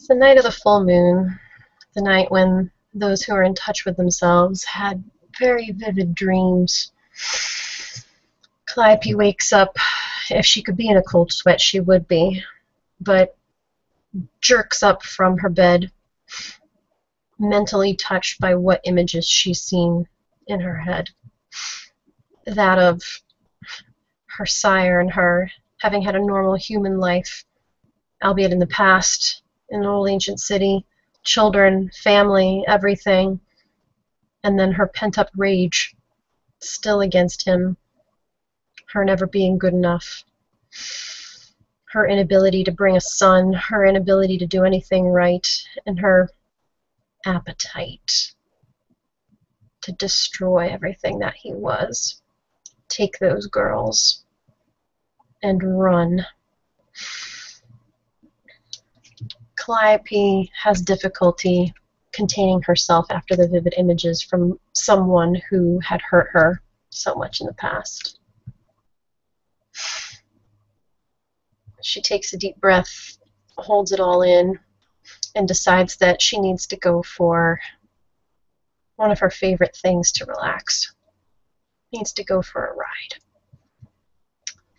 The night of the full moon, the night when those who are in touch with themselves had very vivid dreams. Calliope wakes up. If she could be in a cold sweat, she would be, but jerks up from her bed, mentally touched by what images she's seen in her head. That of her sire and her having had a normal human life, albeit in the past, in an old ancient city, children, family, everything, and then her pent-up rage still against him, her never being good enough, her inability to bring a son, her inability to do anything right, and her appetite to destroy everything that he was. Take those girls and run. Calliope has difficulty containing herself after the vivid images from someone who had hurt her so much in the past. She takes a deep breath, holds it all in, and decides that she needs to go for one of her favorite things to relax. Needs to go for a ride.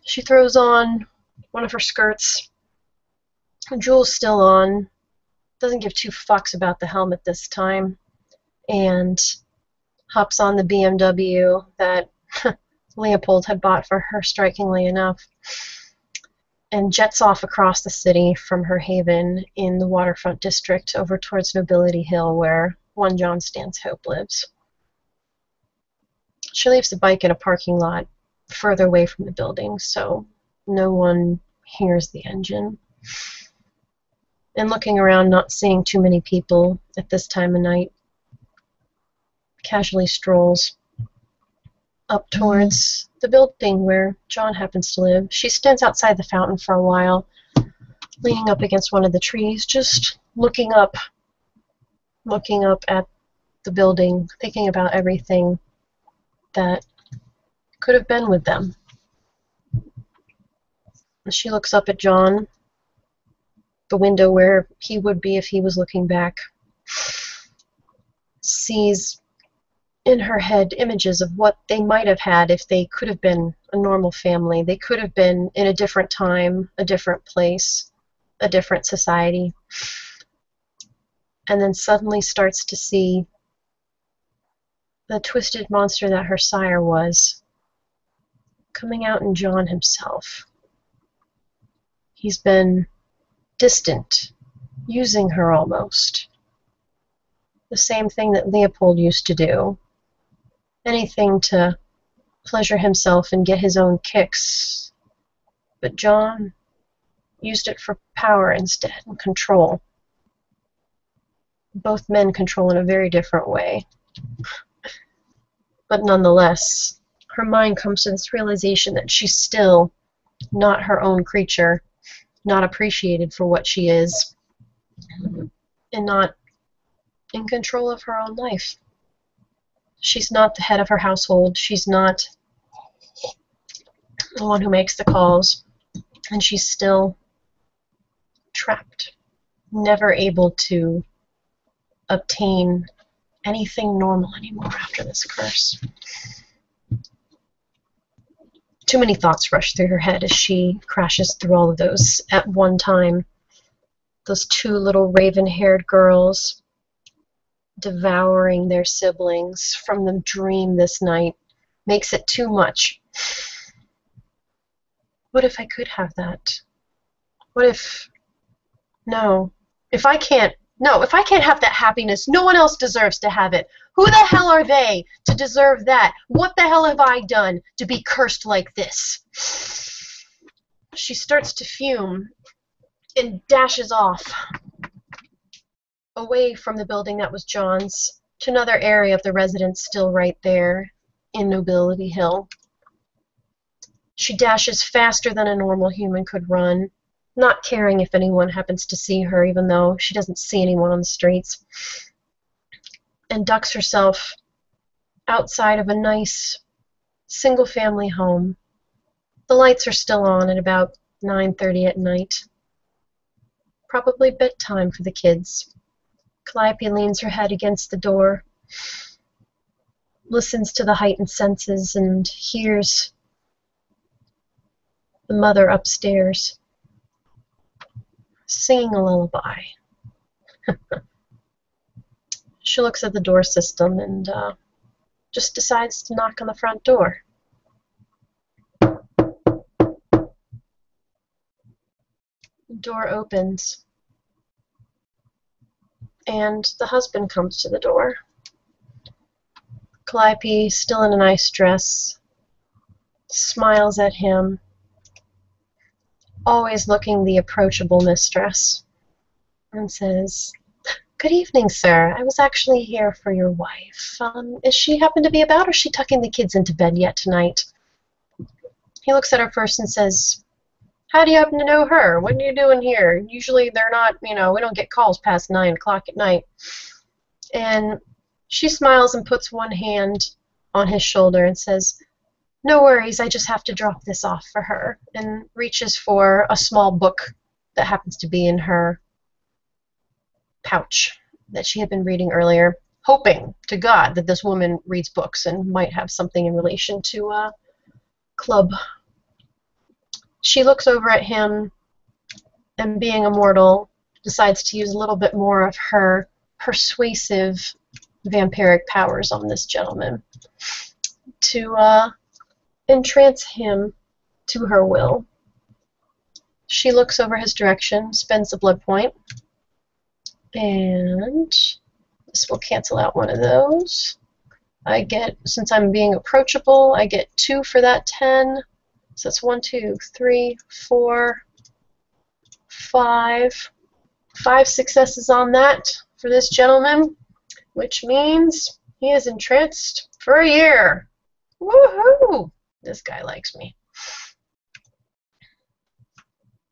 She throws on one of her skirts. Jewel's still on. Doesn't give two fucks about the helmet this time. And hops on the BMW that Leopold had bought for her, strikingly enough, and jets off across the city from her haven in the waterfront district over towards Nobility Hill, where one John Stanhope lives. She leaves the bike in a parking lot further away from the building, so no one hears the engine. And looking around, not seeing too many people at this time of night, casually strolls up towards the building where John happens to live. She stands outside the fountain for a while, leaning up against one of the trees, just looking up at the building, thinking about everything that could have been with them. She looks up at John, the window where he would be if he was looking back, sees in her head images of what they might have had if they could have been a normal family. They could have been in a different time, a different place, a different society. And then suddenly starts to see the twisted monster that her sire was coming out in John himself. He's been distant, using her almost. The same thing that Leopold used to do. Anything to pleasure himself and get his own kicks. But John used it for power instead, and control. Both men control in a very different way. But nonetheless, her mind comes to this realization that she's still not her own creature, not appreciated for what she is, and not in control of her own life. She's not the head of her household. She's not the one who makes the calls. And she's still trapped, never able to obtain anything normal anymore after this curse. Too many thoughts rush through her head as she crashes through all of those at one time. Those two little raven-haired girls devouring their siblings from the dream this night makes it too much. What if I could have that? What if... No. If I can't have that happiness, no one else deserves to have it. Who the hell are they to deserve that? What the hell have I done to be cursed like this? She starts to fume and dashes off away from the building that was John's to another area of the residence still right there in Nobility Hill. She dashes faster than a normal human could run, not caring if anyone happens to see her, even though she doesn't see anyone on the streets, and ducks herself outside of a nice single-family home. The lights are still on at about 9:30 at night. Probably bedtime for the kids. Calliope leans her head against the door, listens to the heightened senses, and hears the mother upstairs singing a lullaby. She looks at the door system and just decides to knock on the front door. The door opens, and the husband comes to the door. Calliope, still in a nice dress, smiles at him, always looking the approachable mistress, and says, "Good evening, sir. I was actually here for your wife. Is she happen to be about, or is she tucking the kids into bed yet tonight?" He looks at her first and says, "How do you happen to know her? What are you doing here? Usually they're not, we don't get calls past 9 o'clock at night." And she smiles and puts one hand on his shoulder and says, "No worries, I just have to drop this off for her," and reaches for a small book that happens to be in her pouch that she had been reading earlier, hoping to God that this woman reads books and might have something in relation to a club. She looks over at him and, being immortal, decides to use a little bit more of her persuasive vampiric powers on this gentleman to entrance him to her will. She looks over his direction, spends the blood point, and this will cancel out one of those. I get, since I'm being approachable, I get 2 for that 10. So that's 1, 2, 3, 4, 5. 5 successes on that for this gentleman, which means he is entranced for a year. Woohoo! This guy likes me.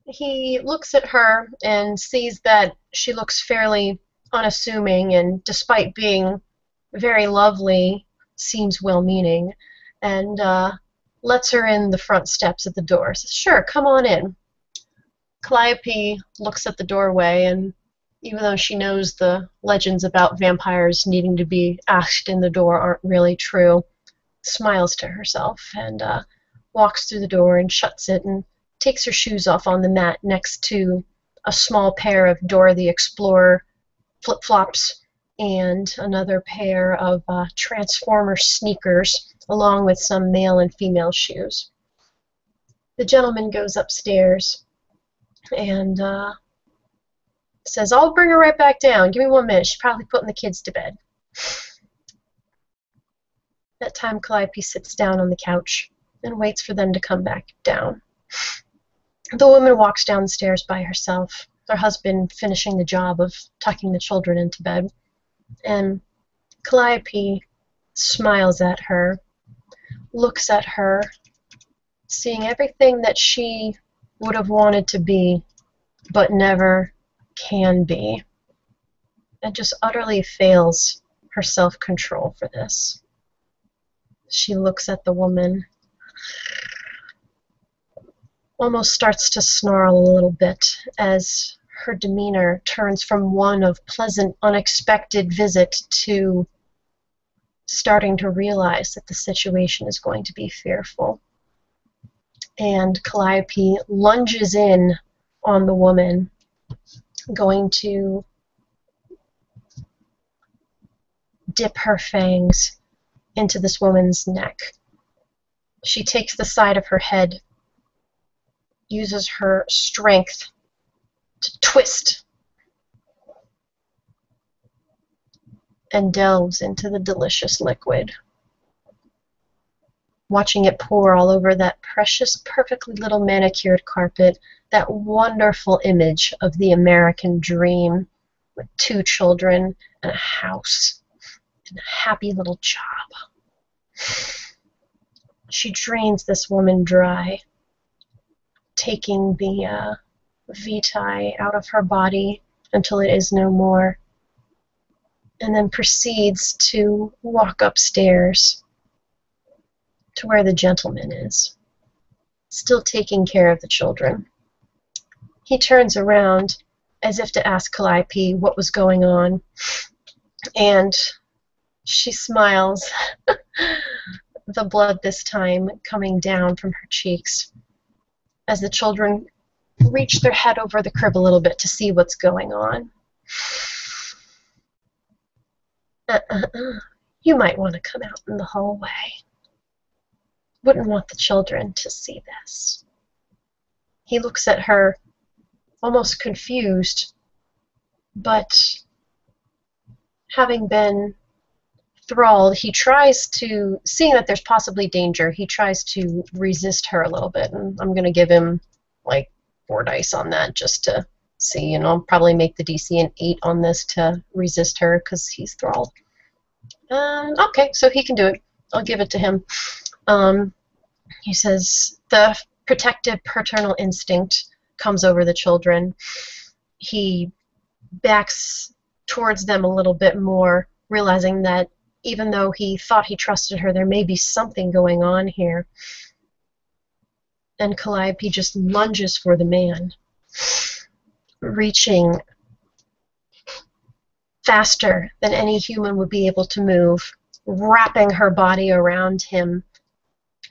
He looks at her and sees that she looks fairly unassuming, and despite being very lovely, seems well-meaning, and lets her in the front steps at the door. Says, "Sure, come on in." Calliope looks at the doorway, and even though she knows the legends about vampires needing to be asked in the door aren't really true, smiles to herself and walks through the door and shuts it and takes her shoes off on the mat next to a small pair of Dora the Explorer flip-flops and another pair of Transformer sneakers, along with some male and female shoes. The gentleman goes upstairs and says, "I'll bring her right back down. Give me 1 minute. She's probably putting the kids to bed." That time, Calliope sits down on the couch and waits for them to come back down. The woman walks down the stairs by herself, her husband finishing the job of tucking the children into bed, and Calliope smiles at her, looks at her, seeing everything that she would have wanted to be but never can be, and just utterly fails her self-control for this. She looks at the woman, almost starts to snarl a little bit as her demeanor turns from one of pleasant, unexpected visit to starting to realize that the situation is going to be fearful. And Calliope lunges in on the woman, going to dip her fangs into this woman's neck. She takes the side of her head, uses her strength to twist, and delves into the delicious liquid, watching it pour all over that precious, perfectly little manicured carpet, that wonderful image of the American dream with 2 children and a house and a happy little job. She drains this woman dry, taking the vitae out of her body until it is no more, and then proceeds to walk upstairs to where the gentleman is, still taking care of the children. He turns around as if to ask Calliope what was going on. And she smiles, the blood this time coming down from her cheeks, as the children reach their head over the crib a little bit to see what's going on. You might want to come out in the hallway. Wouldn't want the children to see this. He looks at her, almost confused, but having been thralled, he tries to, seeing that there's possibly danger, he tries to resist her a little bit. And I'm going to give him like 4 dice on that just to see, and I'll probably make the DC an 8 on this to resist her because he's thralled. Okay, so he can do it. I'll give it to him. He says the protective paternal instinct comes over the children. He backs towards them a little bit more, realizing that even though he thought he trusted her, there may be something going on here. And Calliope just lunges for the man, reaching faster than any human would be able to move, wrapping her body around him,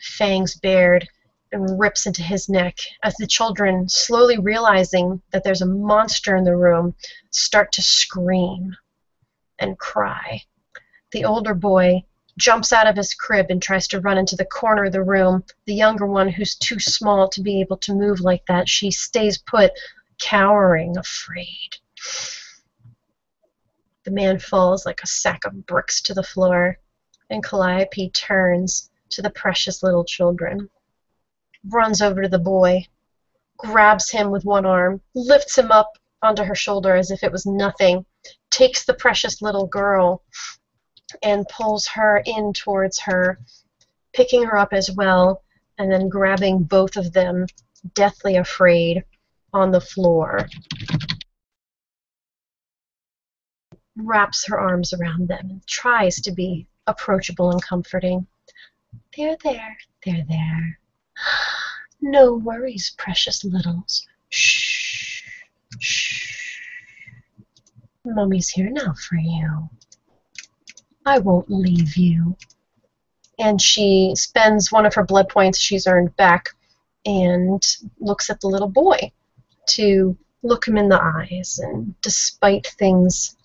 fangs bared, and rips into his neck as the children, slowly realizing that there's a monster in the room, start to scream and cry. The older boy jumps out of his crib and tries to run into the corner of the room. The younger one, who's too small to be able to move like that, she stays put, cowering, afraid. The man falls like a sack of bricks to the floor, and Calliope turns to the precious little children, runs over to the boy, grabs him with one arm, lifts him up onto her shoulder as if it was nothing, takes the precious little girl and pulls her in towards her, picking her up as well, and then grabbing both of them, deathly afraid, on the floor. Wraps her arms around them and tries to be approachable and comforting. They're there, they're there. No worries, precious littles. Shh, shh. Mommy's here now for you. I won't leave you. And she spends one of her blood points she's earned back and looks at the little boy to look him in the eyes, and despite things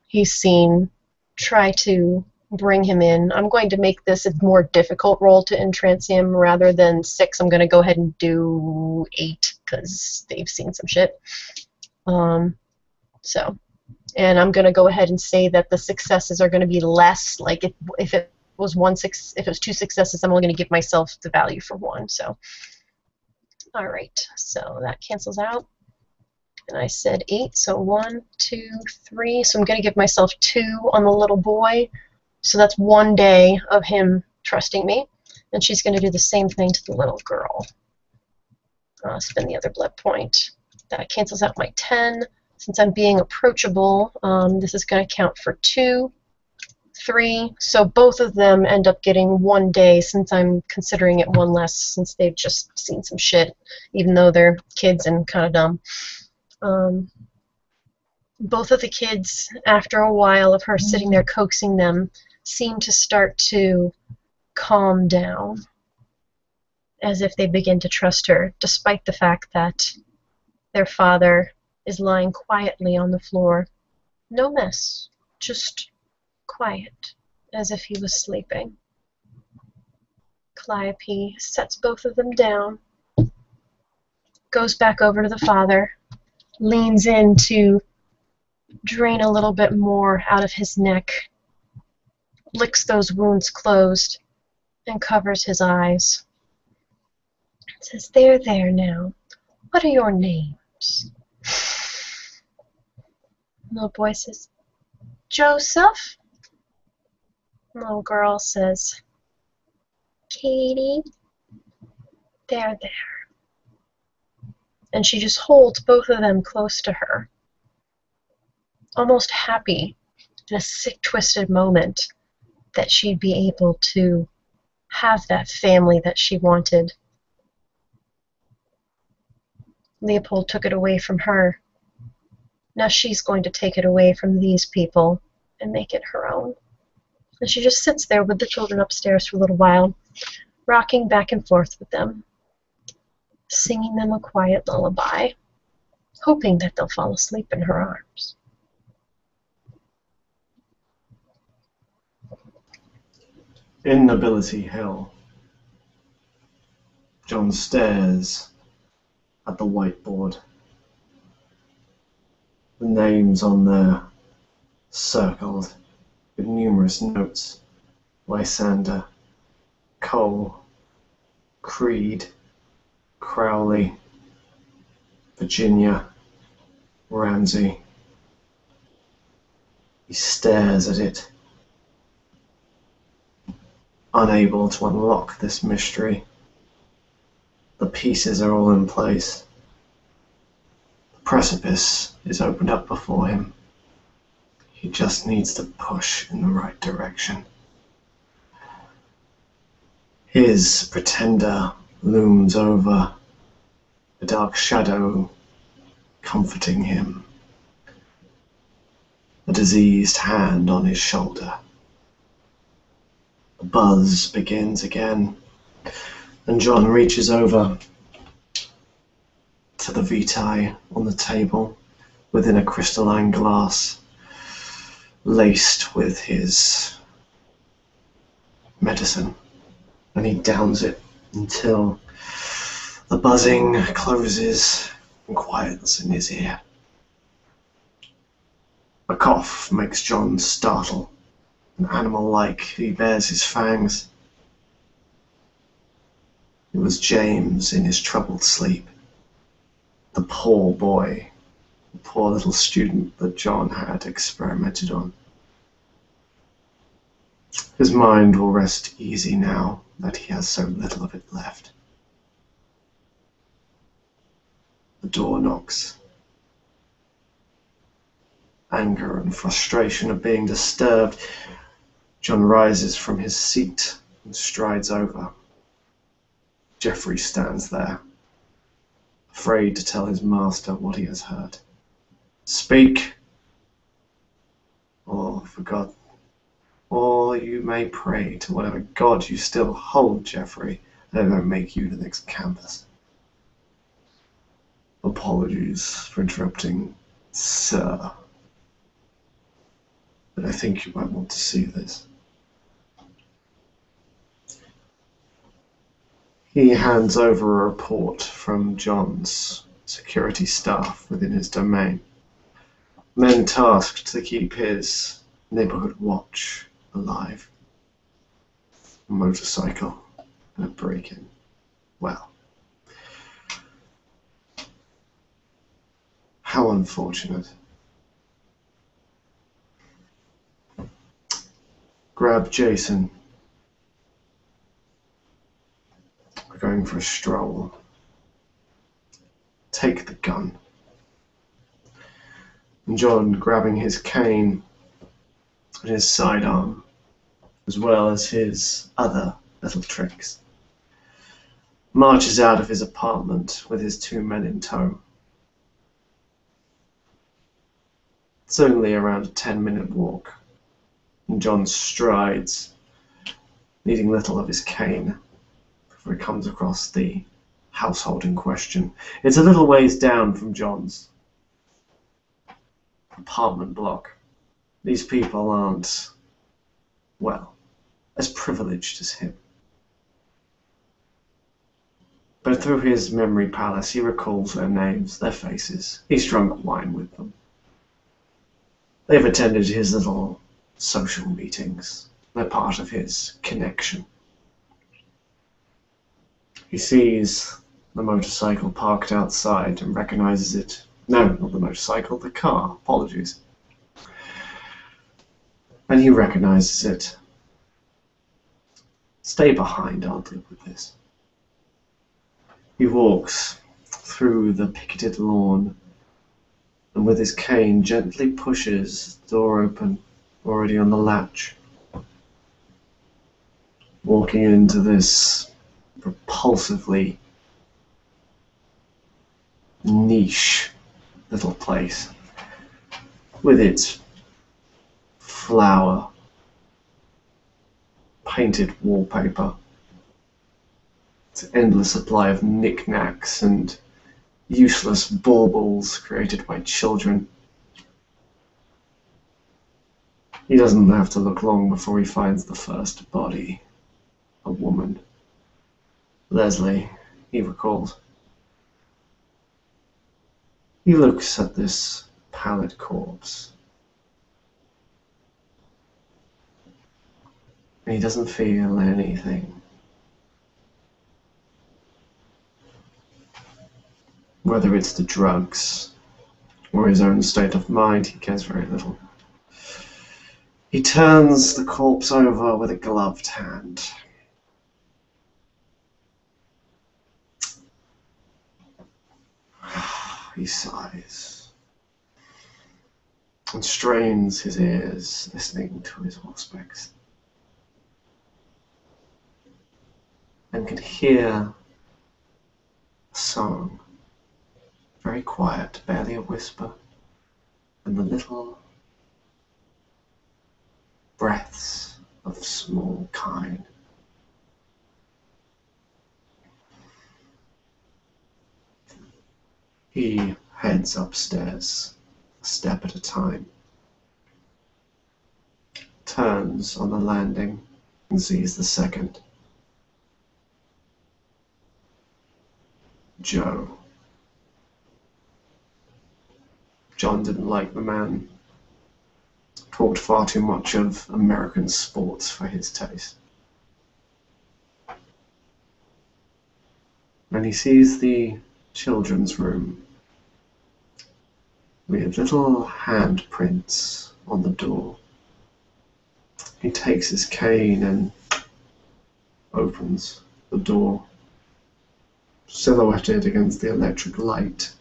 he's seen, try to bring him in. I'm going to make this a more difficult roll to entrance him. Rather than 6, I'm going to go ahead and do 8 because they've seen some shit. And I'm going to go ahead and say that the successes are going to be less. Like if it was if it was 2 successes, I'm only going to give myself the value for 1. So, all right. So that cancels out. And I said 8. So 1, 2, 3. So I'm going to give myself 2 on the little boy. So that's 1 day of him trusting me. And she's going to do the same thing to the little girl. Spend the other blood point. That cancels out my 10. Since I'm being approachable, this is going to count for 2, 3. So both of them end up getting 1 day, since I'm considering it 1 less, since they've just seen some shit, even though they're kids and kind of dumb. Both of the kids, after a while of her sitting there coaxing them, seem to start to calm down, as if they begin to trust her, despite the fact that their father is lying quietly on the floor. No mess, just quiet, as if he was sleeping. Calliope sets both of them down, goes back over to the father, leans in to drain a little bit more out of his neck, licks those wounds closed, and covers his eyes. Says, "They're there now. What are your names?" Little boy says, "Joseph." Little girl says, "Katie." They're there. And she just holds both of them close to her, almost happy in a sick, twisted moment that she'd be able to have that family that she wanted. Leopold took it away from her Now she's going to take it away from these people and make it her own. And she just sits there with the children upstairs for a little while, rocking back and forth with them, singing them a quiet lullaby, hoping that they'll fall asleep in her arms. In Nobility Hill, John stares at the whiteboard. The names on there circled with numerous notes: Lysander, Cole, Creed, Crowley, Virginia, Ramsey. He stares at it, unable to unlock this mystery. The pieces are all in place. The precipice is opened up before him. He just needs to push in the right direction. His pretender looms over, a dark shadow comforting him, a diseased hand on his shoulder. The buzz begins again, and John reaches over to the vitae on the table within a crystalline glass, laced with his medicine, and he downs it until the buzzing closes and quiets in his ear. A cough makes John startle. An animal-like, he bares his fangs. It was James in his troubled sleep. The poor boy, the poor little student that John had experimented on. His mind will rest easy now that he has so little of it left. The door knocks. Anger and frustration of being disturbed, John rises from his seat and strides over. Geoffrey stands there, afraid to tell his master what he has heard. Speak, or for God, or you may pray to whatever God you still hold, Geoffrey, that don't make you the next campus. Apologies for interrupting, sir, but I think you might want to see this. He hands over a report from John's security staff within his domain, men tasked to keep his neighborhood watch alive. A motorcycle and a break-in. Well, how unfortunate. Grab Jason. We're going for a stroll. Take the gun. And John, grabbing his cane and his sidearm, as well as his other little tricks, marches out of his apartment with his 2 men in tow. It's only around a 10-minute walk, and John strides, needing little of his cane, before he comes across the household in question. It's a little ways down from John's apartment block. These people aren't, well, as privileged as him. But through his memory palace, he recalls their names, their faces. He's drunk wine with them. They've attended his little social meetings. They're part of his connection. He sees the motorcycle parked outside and recognizes it. No, not the motorcycle, the car. Apologies. And he recognizes it. Stay behind, I'll deal with this. He walks through the picketed lawn and with his cane gently pushes the door open, already on the latch. Walking into this repulsively niche little place. with its flower painted wallpaper, its endless supply of knickknacks and useless baubles created by children. He doesn't have to look long before he finds the first body. A woman. Leslie, he recalls. He looks at this pallid corpse. And he doesn't feel anything. Whether it's the drugs or his own state of mind, he cares very little. He turns the corpse over with a gloved hand. He sighs and strains his ears, listening to his auspex, and can hear a song, very quiet, barely a whisper, and the little breaths of small kine. He heads upstairs, a step at a time, turns on the landing and sees the second. Joe. John didn't like the man. Talked far too much of American sports for his taste. And he sees the children's room with little handprints on the door. He takes his cane and opens the door, silhouetted against the electric light.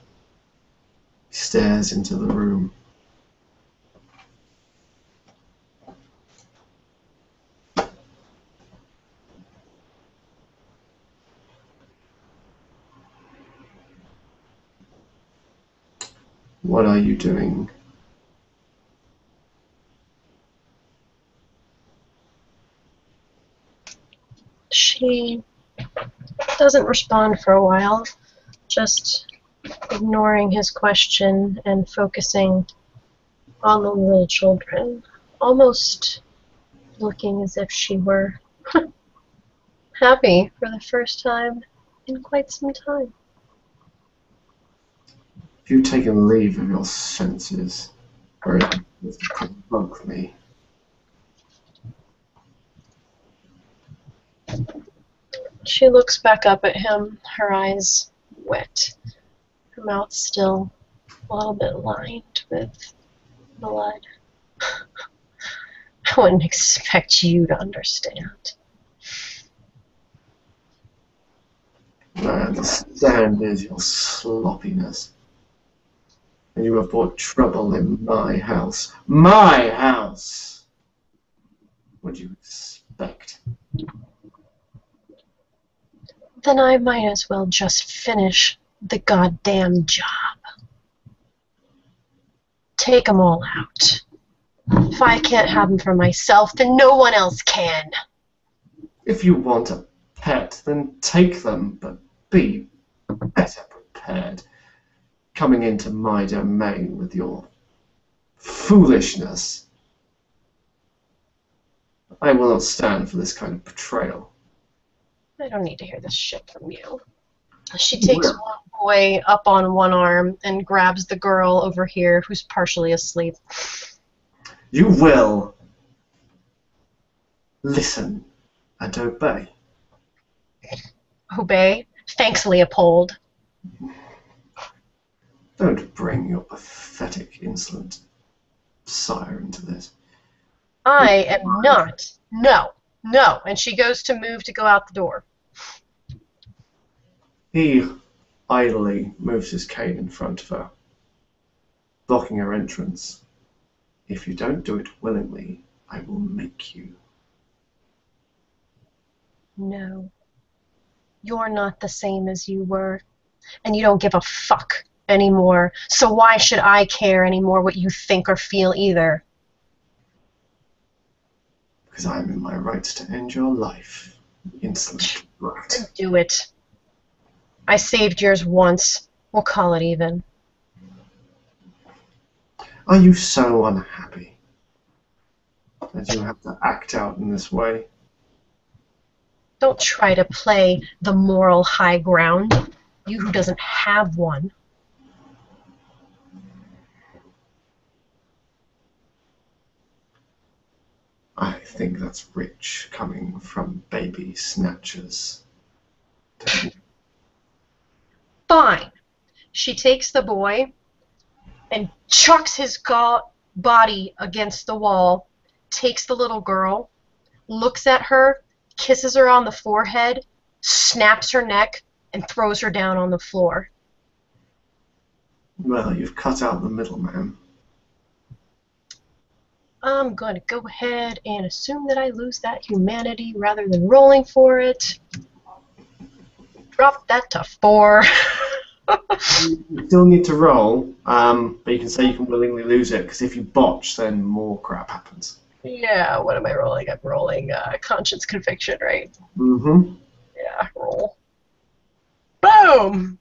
He stares into the room. What are you doing? She doesn't respond for a while, just ignoring his question and focusing on the little children, almost looking as if she were happy for the first time in quite some time. You've taken leave of your senses, or it provoke me. She looks back up at him, her eyes wet, her mouth still a little bit lined with blood. I wouldn't expect you to understand. I understand is your sloppiness. And you have brought trouble in my house. My house! What do you expect? Then I might as well just finish the goddamn job. Take 'em all out. If I can't have 'em for myself, then no one else can. If you want a pet, then take them, but be better prepared. Coming into my domain with your foolishness. I will not stand for this kind of betrayal. I don't need to hear this shit from you. She takes one boy up on one arm and grabs the girl over here who's partially asleep. You will listen and obey. Obey? Thanks, Leopold. Don't bring your pathetic, insolent sire into this. I am not. No. No. And she goes to move to go out the door. He idly moves his cane in front of her, blocking her entrance. If you don't do it willingly, I will make you. No. You're not the same as you were. And you don't give a fuck anymore, so why should I care anymore what you think or feel either? Because I'm in my right to end your life. Insolent brat. Do it. I saved yours once. We'll call it even. Are you so unhappy that you have to act out in this way? Don't try to play the moral high ground, you who doesn't have one. I think that's rich coming from baby snatchers. Fine. She takes the boy and chucks his body against the wall, takes the little girl, looks at her, kisses her on the forehead, snaps her neck, and throws her down on the floor. Well, you've cut out the middleman. I'm going to go ahead and assume that I lose that humanity rather than rolling for it. Drop that to 4. You still need to roll, but you can say you can willingly lose it, because if you botch, then more crap happens. Yeah, what am I rolling? I'm rolling conscience conviction, right? Mm-hmm. Yeah, roll. Boom!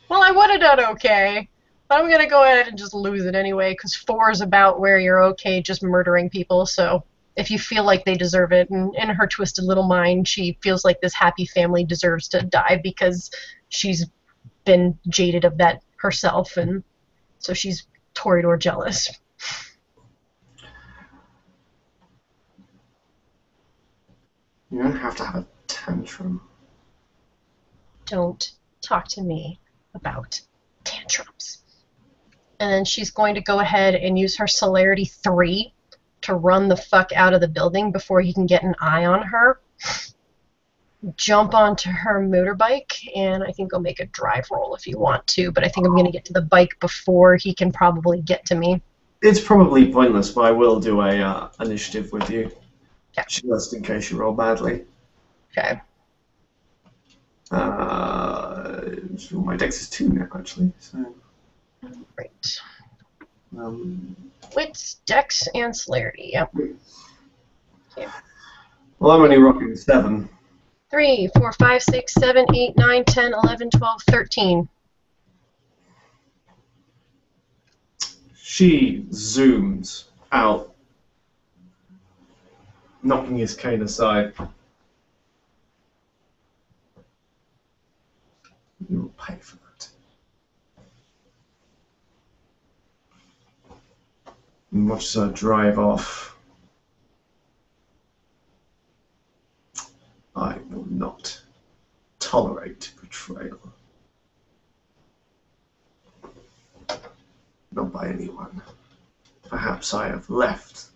Well, I would have done okay, but I'm going to go ahead and just lose it anyway, because 4 is about where you're okay just murdering people, so if you feel like they deserve it, and in her twisted little mind, she feels like this happy family deserves to die because she's been jaded of that herself, and so she's Toreador jealous. You don't have to have a tantrum. Don't talk to me about tantrums. And then she's going to go ahead and use her celerity 3 to run the fuck out of the building before he can get an eye on her. Jump onto her motorbike, and I think I'll make a drive roll if you want to, but I think I'm going to get to the bike before he can probably get to me. It's probably pointless, but I will do a initiative with you. Yeah. Just in case you roll badly. Okay. My dex is 2 now, actually. So. Great. Um, Wits, dex, and celerity. Yep. Okay. well, I'm only rocking 7. 3, 4, 5, 6, 7, 8, 9, 10, 11, 12, 13. She zooms out, knocking his cane aside. You will pay for that. And watches her drive off. I will not tolerate betrayal. Not by anyone. Perhaps I have left.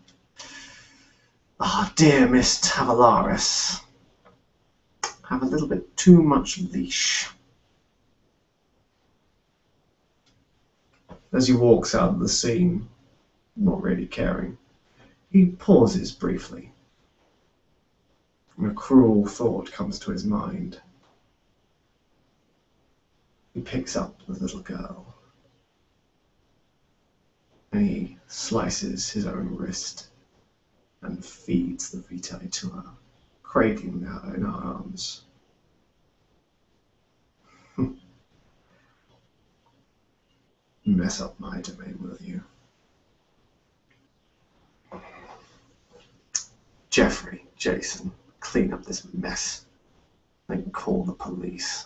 Ah, dear Miss Tavalaris. Have a little bit too much leash. As he walks out of the scene, not really caring, he pauses briefly. A cruel thought comes to his mind. He picks up the little girl, and he slices his own wrist and feeds the vitae to her, cradling her in her arms. Mess up my domain, will you? Jeffrey, Jason, clean up this mess. Then call the police.